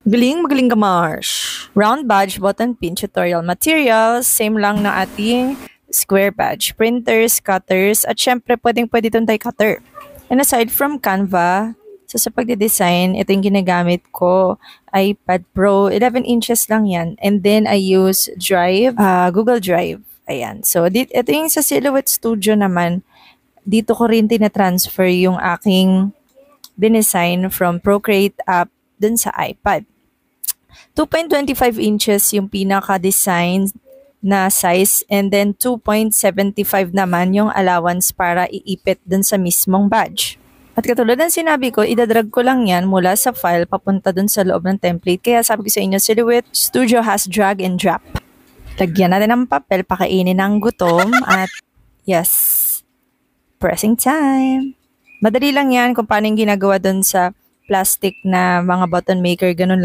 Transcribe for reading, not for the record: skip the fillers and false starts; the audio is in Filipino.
Magaling ka, Marsh. Round badge, button pin, tutorial materials, same lang na ating square badge, printers, cutters, at syempre pwede itong die cutter. And aside from Canva, sa pagde-design, ito yung ginagamit ko, iPad Pro, 11 inches lang yan. And then I use Drive, Google Drive. Ayan. So, ito yung sa Silhouette Studio naman, dito ko rin tina-transfer yung aking dinesign from Procreate app dun sa iPad. 2.25 inches yung pinaka-design na size and then 2.75 naman yung allowance para iipit dun sa mismong badge. At katulad ng sinabi ko, idadrag ko lang yan mula sa file papunta dun sa loob ng template. Kaya sabi ko sa inyo, Silhouette Studio has drag and drop. Lagyan natin ng papel, pakainin ng gutom at yes, pressing time. Madali lang yan kung paano yung ginagawa dun sa plastic na mga button maker, ganun